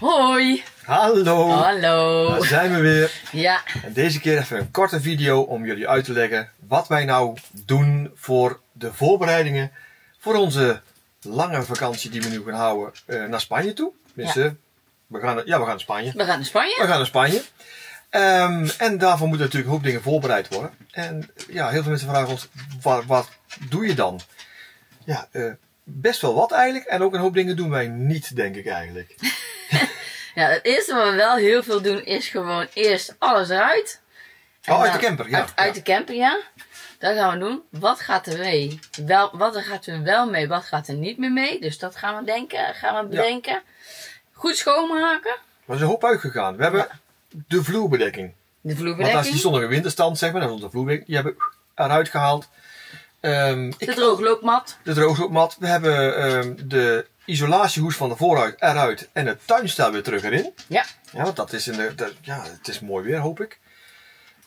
Hoi! Hallo! Hallo! Daar zijn we weer. Ja. En deze keer even een korte video om jullie uit te leggen wat wij nou doen voor de voorbereidingen voor onze lange vakantie die we nu gaan houden naar Spanje toe. Dus, ja. We gaan naar Spanje. We gaan naar Spanje. We gaan naar Spanje. En daarvoor moeten natuurlijk een hoop dingen voorbereid worden. En ja, heel veel mensen vragen ons, wat doe je dan? Ja, best wel wat eigenlijk. En ook een hoop dingen doen wij niet, denk ik eigenlijk. Ja, het eerste wat we wel heel veel doen is gewoon eerst alles eruit. Uit de camper, ja. Uit de camper, ja. Dat gaan we doen. Wat gaat er mee? Wat gaat er wel mee? Wat gaat er niet meer mee? Dus dat gaan we bedenken. Ja. Goed schoonmaken. Er is een hoop uitgegaan. We hebben de vloerbedekking. De vloerbedekking. Want die stond nog in winterstand, zeg maar. Dat is onze vloerbedekking. Die hebben we eruit gehaald. De droogloopmat. De droogloopmat. We hebben de isolatiehoes van de vooruit eruit. En het tuinstel weer terug erin. Ja. Ja, want dat is het is mooi weer, hoop ik.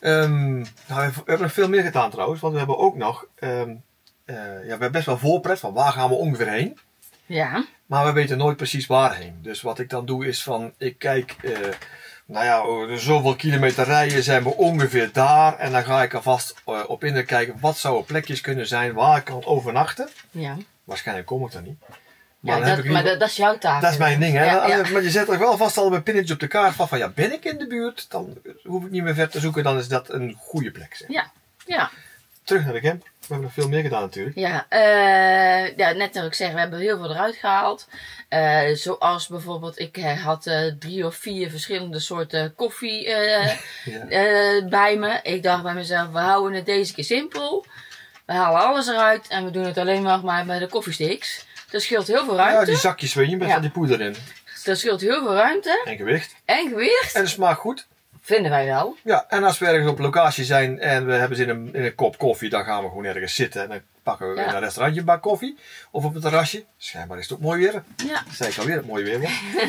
Nou, we hebben nog veel meer gedaan trouwens. Want we hebben ook nog... we hebben best wel voorpret van waar gaan we ongeveer heen. Ja. Maar we weten nooit precies waarheen. Dus wat ik dan doe is van... Ik kijk... zoveel kilometer rijden zijn we ongeveer daar. En dan ga ik alvast op in kijken wat zouden plekjes kunnen zijn waar ik kan overnachten. Ja. Waarschijnlijk kom ik dan niet. Maar, dat is jouw taak. Dat is mijn ding, hè. Ja. Maar je zet er wel vast al een pinnetje op de kaart van ja, ben ik in de buurt? Dan hoef ik niet meer ver te zoeken, dan is dat een goede plek. Zeg. Ja. Ja. Terug naar de camp. We hebben nog veel meer gedaan natuurlijk. Ja, net als ik zeg, we hebben heel veel eruit gehaald. Zoals bijvoorbeeld, ik had 3 of 4 verschillende soorten koffie bij me. Ik dacht bij mezelf, we houden het deze keer simpel. We halen alles eruit en we doen het alleen maar bij de koffiesticks. Dat scheelt heel veel ruimte. Ja, die zakjes weet je, met die poeder in. Dat scheelt heel veel ruimte. En gewicht. En gewicht. En het smaakt goed. Vinden wij wel. Ja, en als we ergens op locatie zijn en we hebben zin in een kop koffie, dan gaan we gewoon ergens zitten en dan pakken we in een restaurantje een bak koffie. Of op een terrasje. Schijnbaar is het ook mooi weer. Ja. Dat zei ik alweer, het mooi weer.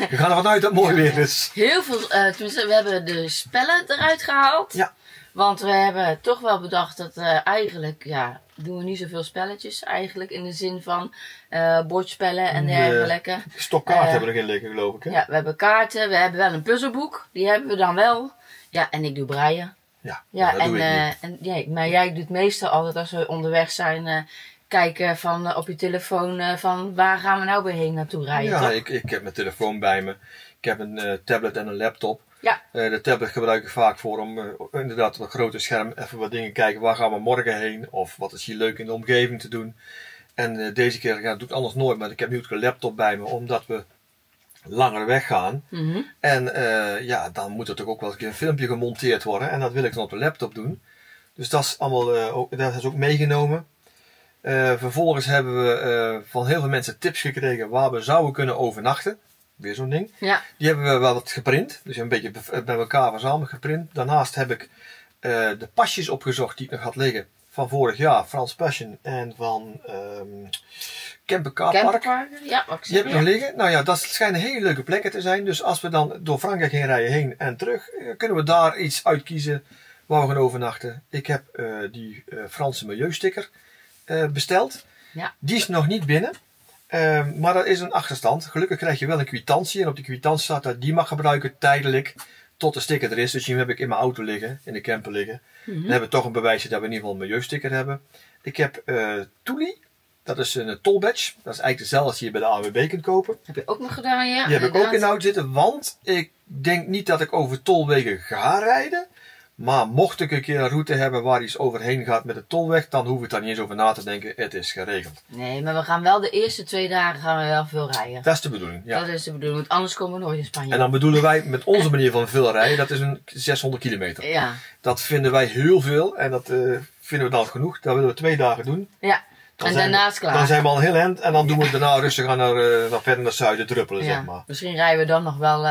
We gaan ervan uit dat het mooi weer is. Heel veel, tenminste, we hebben de spellen eruit gehaald. Ja. Want we hebben toch wel bedacht dat eigenlijk, doen we niet zoveel spelletjes eigenlijk. In de zin van bordspellen en dergelijke. Stokkaarten hebben we erin liggen, geloof ik. Hè? Ja, we hebben kaarten. We hebben wel een puzzelboek. Die hebben we dan wel. Ja, en ik doe breien. Ja, dat doe ik niet. Maar jij doet meestal altijd als we onderweg zijn... kijken op je telefoon van waar gaan we nou weer heen naartoe rijden. Ja, toch? ik heb mijn telefoon bij me. Ik heb een tablet en een laptop. Ja. De tablet gebruik ik vaak voor om inderdaad op een grote scherm even wat dingen kijken. Waar gaan we morgen heen? Of wat is hier leuk in de omgeving te doen? En deze keer, dat doe ik anders nooit, maar ik heb nu ook een laptop bij me, omdat we langer weggaan. Mm-hmm. En dan moet er toch ook wel eens een filmpje gemonteerd worden. En dat wil ik dan op de laptop doen. Dus dat is allemaal, dat is ook meegenomen. Vervolgens hebben we van heel veel mensen tips gekregen waar we zouden kunnen overnachten. Weer zo'n ding. Ja. Die hebben we wel wat geprint. Dus een beetje bij elkaar verzameld geprint. Daarnaast heb ik de pasjes opgezocht die ik nog had liggen. Van vorig jaar. Frans Passion en van Camper Car Park. Ja, wat ik zeg, die heb ik nog liggen. Nou ja, dat schijnen hele leuke plekken te zijn. Dus als we dan door Frankrijk heen rijden, heen en terug. Kunnen we daar iets uitkiezen waar we gaan overnachten. Ik heb die Franse milieusticker besteld. Ja. Die is nog niet binnen. Maar dat is een achterstand. Gelukkig krijg je wel een kwitantie. En op die kwitantie staat dat die mag gebruiken tijdelijk. Tot de sticker er is. Dus die heb ik in mijn auto liggen. In de camper liggen. Mm-hmm. Dan hebben we toch een bewijsje dat we in ieder geval een milieusticker hebben. Ik heb Tuli. Dat is een tollbadge. Dat is eigenlijk dezelfde als je bij de ANWB kunt kopen. Heb je ook nog gedaan, ja. Die heb ik ook in de auto zitten. Want ik denk niet dat ik over tolwegen ga rijden. Maar mocht ik een keer een route hebben waar iets overheen gaat met de tolweg, dan hoef ik daar niet eens over na te denken. Het is geregeld. Nee, maar we gaan wel de eerste 2 dagen gaan we wel veel rijden. Dat is de bedoeling, ja. Dat is de bedoeling, want anders komen we nooit in Spanje. En dan bedoelen wij met onze manier van veel rijden, dat is een 600 kilometer. Ja. Dat vinden wij heel veel en dat vinden we dan genoeg. Dat willen we 2 dagen doen. Ja. En daarna is klaar. Dan zijn we al heel eind en dan doen we daarna rustig aan naar verder naar het zuiden druppelen, zeg maar. Misschien rijden we dan nog wel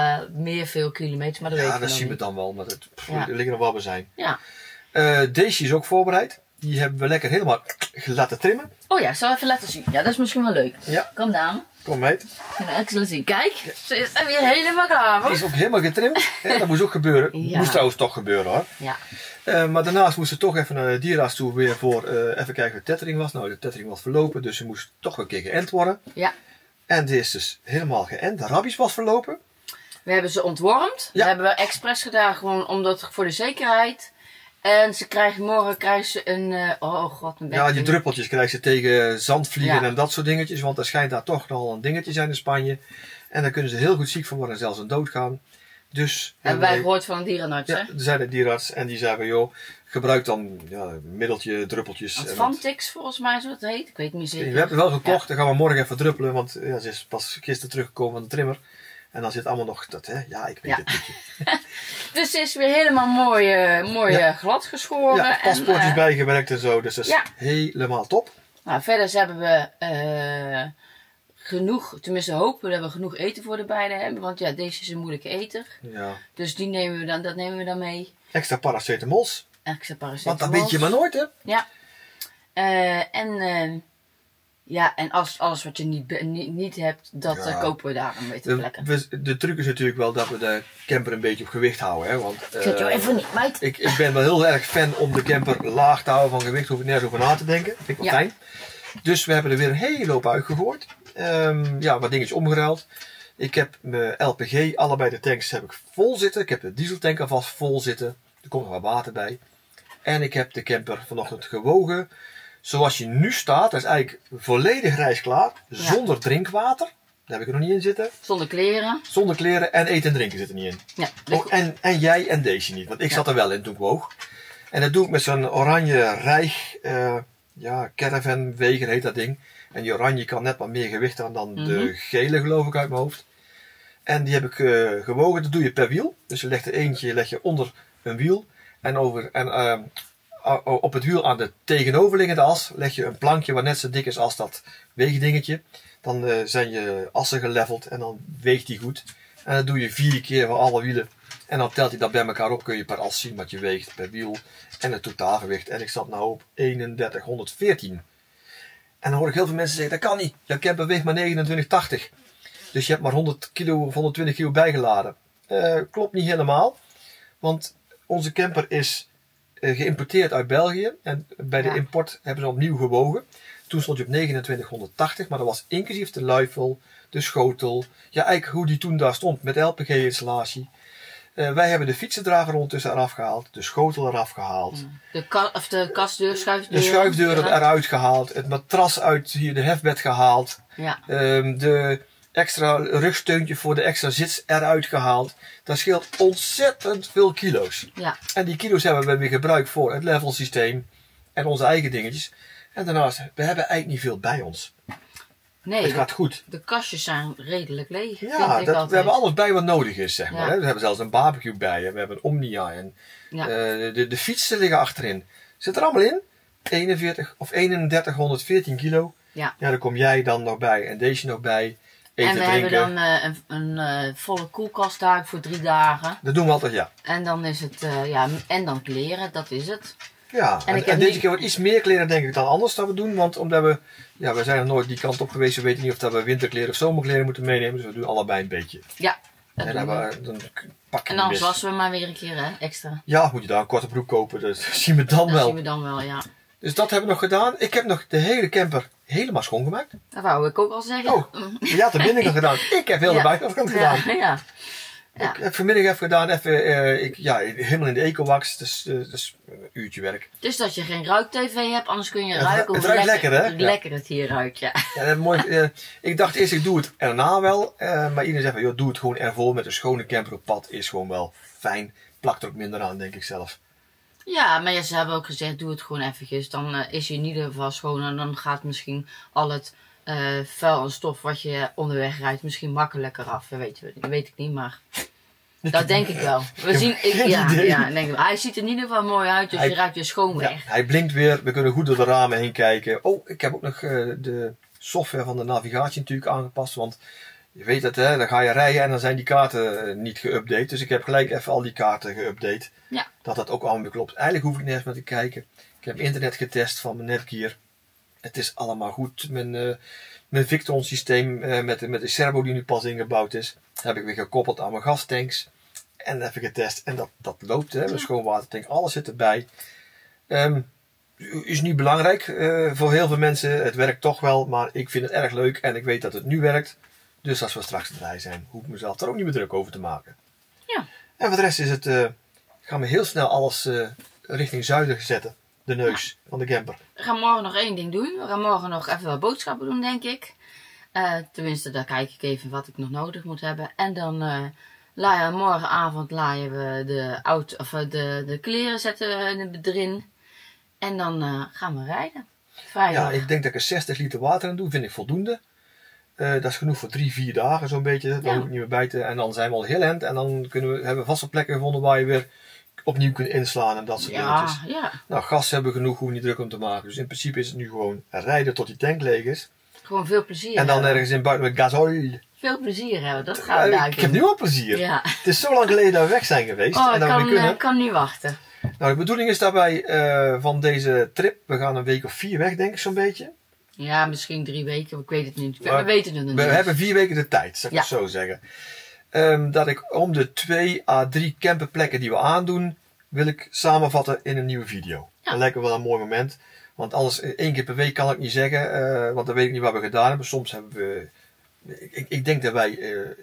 veel kilometers, maar dat weten we dat nog zien niet. we dan wel, maar er liggen nog waar we zijn. Ja. Deze is ook voorbereid. Die hebben we lekker helemaal laten trimmen. Oh ja, zal ik even laten zien. Ja, dat is misschien wel leuk. Ja. Kom dame. Kom meid. Ik zal zien. Kijk, ze is er weer helemaal klaar voor. Die is ook helemaal getrimd. Dat moest ook gebeuren. Ja. Moest trouwens toch gebeuren hoor. Ja. Maar daarnaast moesten we toch even naar de dierarts toe weer voor even kijken wat de tettering was. Nou, de tettering was verlopen, dus ze moest toch een keer geënt worden. Ja. En die is dus helemaal geënt. De rabies was verlopen. We hebben ze ontwormd. Ja. Dat hebben we expres gedaan, gewoon omdat voor de zekerheid. En morgen krijgen ze een... oh god, een Ja, die druppeltjes krijgen ze tegen zandvliegen Ja. en dat soort dingetjes. Want er schijnt daar toch nogal een dingetje zijn in Spanje. En daar kunnen ze heel goed ziek van worden en zelfs aan doodgaan. Dus... Hebben wij gehoord van een dierenarts, Ja, hè? er zei de dierarts en die zei van joh, gebruik dan een middeltje, druppeltjes. Advantix volgens mij zo het heet. Ik weet het niet zeker. We hebben wel gekocht, dan gaan we morgen even druppelen. Want ze is pas gisteren teruggekomen van de trimmer. En dan zit allemaal nog dat, hè? Ja, ik weet het niet. Dus het is weer helemaal mooi glad geschoren. Ja, paspoortjes en, bijgewerkt en zo. Dus dat is helemaal top. Nou, verder hebben we genoeg, tenminste hopen we dat we genoeg eten voor de beiden hebben. Want ja, deze is een moeilijke eter. Ja. Dus dat nemen we dan mee. Extra paracetamols. Extra paracetamol. Want dat weet je maar nooit, hè? Ja. En alles wat je niet hebt, dat kopen we daar een beetje plekken. De truc is natuurlijk wel dat we de camper een beetje op gewicht houden. Hè? Want, Zet je even niet, meid. Ik ben wel heel erg fan om de camper laag te houden van gewicht. Hoef ik nergens over na te denken. Vind ik wel fijn. Dus we hebben er weer een hele hoop uitgegooid. Wat dingetjes omgeruild. Ik heb mijn LPG, allebei de tanks heb ik vol zitten. Ik heb de dieseltank alvast vol zitten. Er komt nog wat water bij. En ik heb de camper vanochtend gewogen. Zoals je nu staat, dat is eigenlijk volledig reisklaar. Zonder drinkwater. Daar heb ik er nog niet in zitten. Zonder kleren. Zonder kleren en eten en drinken zit er niet in. Ja, en jij en deze niet. Want ik zat er wel in toen ik woog. En dat doe ik met zo'n oranje rijg. Caravanweger heet dat ding. En die oranje kan net wat meer gewicht aan dan de gele, geloof ik, uit mijn hoofd. En die heb ik gewogen. Dat doe je per wiel. Dus je legt er eentje onder een wiel. En op het wiel aan de tegenoverliggende as leg je een plankje wat net zo dik is als dat weegdingetje. Dan zijn je assen geleveld en dan weegt die goed. En dat doe je 4 keer voor alle wielen. En dan telt hij dat bij elkaar op. Kun je per as zien wat je weegt per wiel. En het totaalgewicht. En ik zat nou op 3114. En dan hoor ik heel veel mensen zeggen, dat kan niet. Jouw camper weegt maar 2980. Dus je hebt maar 100 kilo of 120 kilo bijgeladen. Klopt niet helemaal. Want onze camper is geïmporteerd uit België. En bij de import hebben ze opnieuw gewogen. Toen stond je op 2980. Maar dat was inclusief de luifel, de schotel. Ja, eigenlijk hoe die toen daar stond met LPG-installatie. Wij hebben de fietsendrager ondertussen eraf gehaald. De schotel eraf gehaald. De kastdeur, schuifdeur. De schuifdeuren eruit gehaald. Het matras uit hier de hefbed gehaald. Ja. De extra rugsteuntje voor de extra zits eruit gehaald. Dat scheelt ontzettend veel kilo's. Ja. En die kilo's hebben we weer gebruikt voor het level systeem. En onze eigen dingetjes. En daarnaast, we hebben eigenlijk niet veel bij ons. Nee, het gaat goed. De kastjes zijn redelijk leeg. Ja, we hebben alles bij wat nodig is, zeg maar. Ja. We hebben zelfs een barbecue bij. We hebben een Omnia. En de fietsen liggen achterin. Zit er allemaal in. 3114 kilo. Ja. Ja, daar kom jij dan nog bij. En deze nog bij. Eten, en we drinken. hebben dan een volle koelkast daar voor 3 dagen. Dat doen we altijd, ja. En dan is het, en dan kleren, dat is het. Ja, en deze keer wordt iets meer kleren denk ik dan anders dat we doen. Want omdat we zijn nog nooit die kant op geweest. We weten niet of dat we winterkleren of zomerkleren moeten meenemen. Dus we doen allebei een beetje. Ja. Dan pak je en dan wassen we maar weer een keer, hè, extra. Ja, moet je daar een korte broek kopen. Dat zien we dan wel. Dat zien we dan wel, ja. Dus dat hebben we nog gedaan. Ik heb nog de hele camper helemaal schoongemaakt. Dat wou ik ook al zeggen. Oh, je had de binnenkant gedaan. Ik heb heel de buitenkant gedaan. Ja. Ik heb vanmiddag even gedaan, helemaal in de Ecowax. Dus een uurtje werk. Dus dat je geen ruik-tv hebt, anders kun je ruiken het ruikt lekker, hè? Lekker het hier ruikt, ja. Ja, mooi. Ik dacht eerst, ik doe het erna wel. Maar iedereen zegt van, joh, doe het gewoon ervoor met een schone camper op pad. Is gewoon wel fijn. Plakt er ook minder aan, denk ik zelf. Ja, maar ze hebben ook gezegd, doe het gewoon eventjes. Dan is je in ieder geval schoon en dan gaat misschien al het vuil en stof wat je onderweg rijdt misschien makkelijker af. Dat weet ik niet, maar dat denk ik wel. Hij ziet er in ieder geval mooi uit, dus je rijdt weer schoon weg. Ja, hij blinkt weer, we kunnen goed door de ramen heen kijken. Oh, ik heb ook nog de software van de navigatie natuurlijk aangepast, want je weet het, hè, dan ga je rijden en dan zijn die kaarten niet geüpdate. Dus ik heb gelijk even al die kaarten geüpdate. Ja. Dat ook allemaal klopt. Eigenlijk hoef ik nergens meer te kijken. Ik heb internet getest van mijn Netgear. Het is allemaal goed. Mijn Victron systeem met de Servo die nu pas ingebouwd is. Heb ik weer gekoppeld aan mijn gastanks. En even getest. En dat loopt, hè. Mijn schoonwatertank. Alles zit erbij. Is niet belangrijk voor heel veel mensen. Het werkt toch wel. Maar ik vind het erg leuk. En ik weet dat het nu werkt. Dus als we straks erbij zijn, hoef ik mezelf er ook niet meer druk over te maken. Ja. En voor de rest is het, gaan we heel snel alles richting zuiden zetten. De neus van de camper. We gaan morgen nog 1 ding doen. We gaan morgen nog even wat boodschappen doen, denk ik. Tenminste, daar kijk ik even wat ik nog nodig moet hebben. En dan morgenavond laaien we de kleren zetten erin. En dan gaan we rijden. Vrijdag. Ja, ik denk dat ik er 60 liter water aan doe. Vind ik voldoende. Dat is genoeg voor 3-4 dagen zo'n beetje. Dan hoef ik niet meer bij te. En dan zijn we al heel eind. En dan hebben we vaste plekken gevonden waar je weer opnieuw kunt inslaan en dat soort dingetjes. Ja. Nou, gas hebben we genoeg, hoef niet druk om te maken. Dus in principe is het nu gewoon rijden tot die tank leeg is. Gewoon veel plezier En dan hebben. ergens in buiten met gasoil. Veel plezier hebben, dat gaan we daar Ik heb nu al plezier. Ja. Het is zo lang geleden dat we weg zijn geweest. Oh, en dat we kunnen. Ik kan niet wachten. Nou, de bedoeling is daarbij van deze trip, we gaan een week of 4 weg, denk ik zo'n beetje. Ja, misschien 3 weken, ik weet het niet. Maar we weten het nog We niet. hebben 4 weken de tijd, zal ik het zo zeggen. Dat ik om de 2 à 3 camperplekken die we aandoen, wil ik samenvatten in een nieuwe video. Ja. Dat lijkt me wel een mooi moment. Want anders 1 keer per week kan ik niet zeggen, want dan weet ik niet wat we gedaan hebben. Soms hebben we, ik denk dat wij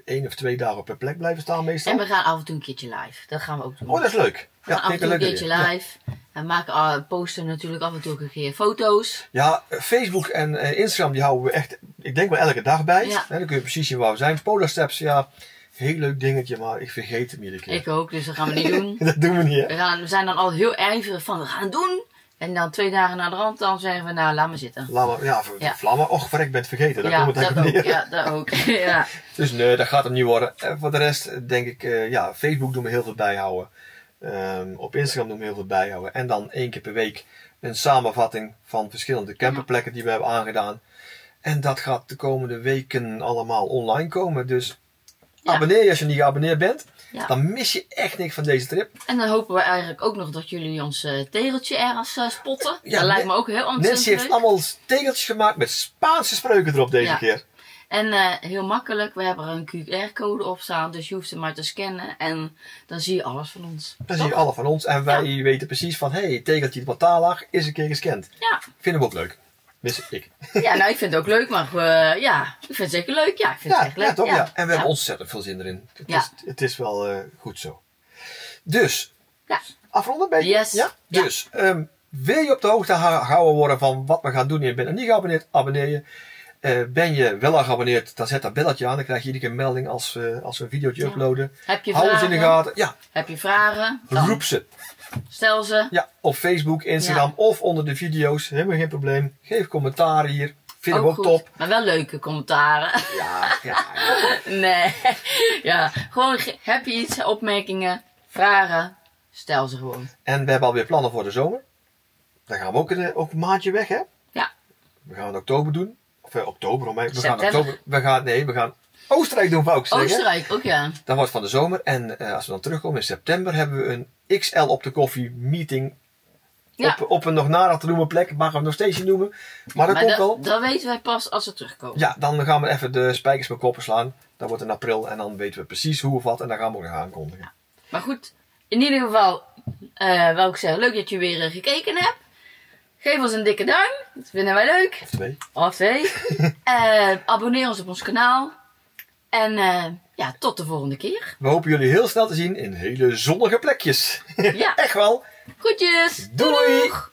1 of 2 dagen per plek blijven staan meestal. En we gaan af en toe een keertje live. Dat gaan we ook doen. Oh, dat is leuk. We gaan af en toe een keertje live. En posten natuurlijk af en toe een keer foto's. Ja, Facebook en Instagram die houden we echt, ik denk wel elke dag bij. Ja. Dan kun je precies zien waar we zijn. Polar Steps, ja, heel leuk dingetje, maar ik vergeet hem iedere keer. Ik ook, dus dat gaan we niet doen. Dat doen we niet, hè? We zijn dan al heel ijverig van, we gaan het doen. En dan 2 dagen na de rand, dan zeggen we, nou, laat maar zitten. Vlammen. Och, verrek, bent vergeten. Daar komt het dat eigenlijk ook. neer. Ja, dat ook. Ja. Dus nee, dat gaat hem niet worden. Voor de rest denk ik, Facebook doen we heel veel bijhouden. Op Instagram doen we heel veel bijhouden. En dan 1 keer per week een samenvatting van verschillende camperplekken die we hebben aangedaan. En dat gaat de komende weken allemaal online komen. Dus abonneer je als je niet geabonneerd bent. Ja. Dan mis je echt niks van deze trip. En dan hopen we eigenlijk ook nog dat jullie ons tegeltje ergens spotten. Ja, dat lijkt me ook heel ontzettend Nancy heeft leuk. allemaal tegeltjes gemaakt met Spaanse spreuken erop deze keer. En heel makkelijk, we hebben er een QR-code op staan, dus je hoeft hem maar te scannen en dan zie je alles van ons. Dan zie je alle van ons en wij weten precies van, hé, tegeltje wat daar lag, is een keer gescand. Ja. Vind hem ook leuk. Mis ik. Ja, nou ik vind het ook leuk, maar ik vind het zeker leuk. Ja, ik vind het echt leuk. Ja, toch? Ja. Ja. En we hebben ontzettend veel zin erin. Het is wel goed zo. Dus, afronden een beetje? Yes. Ja? Dus, wil je op de hoogte gehouden worden van wat we gaan doen en je bent nog niet geabonneerd, abonneer je. Ben je wel al geabonneerd, dan zet dat belletje aan. Dan krijg je iedere keer een melding als we een videootje uploaden. Heb je Hou vragen? ons in de gaten. Ja. Heb je vragen? Dan Roep ze. stel ze. Ja, op Facebook, Instagram of onder de video's. Helemaal geen probleem. Geef commentaar hier. Vinden we ook goed. top. Maar wel leuke commentaren. Ja. Nee. Ja, gewoon heb je iets, opmerkingen, vragen, stel ze gewoon. En we hebben alweer plannen voor de zomer. Dan gaan we ook een maandje weg, hè? Ja. We gaan oktober doen. Of oktober, we September. we gaan Oostenrijk doen, wou ik zeggen. Oostenrijk, ook ja. Dat wordt van de zomer. En als we dan terugkomen in september, hebben we een XL op de koffie meeting. Ja. Op een nog nader te noemen plek. Mag we het nog steeds niet noemen. Maar dat komt wel. Dat weten wij pas als we terugkomen. Ja, dan gaan we even de spijkers met koppen slaan. Dat wordt in april. En dan weten we precies hoe of wat. En dan gaan we ook nog aankondigen. Ja. Maar goed, in ieder geval wou ik zeggen, leuk dat je weer gekeken hebt. Geef ons een dikke duim. Dat vinden wij leuk. Of 2. Abonneer ons op ons kanaal. En tot de volgende keer. We hopen jullie heel snel te zien in hele zonnige plekjes. Ja. Echt wel. Groetjes. Doei. Doeg.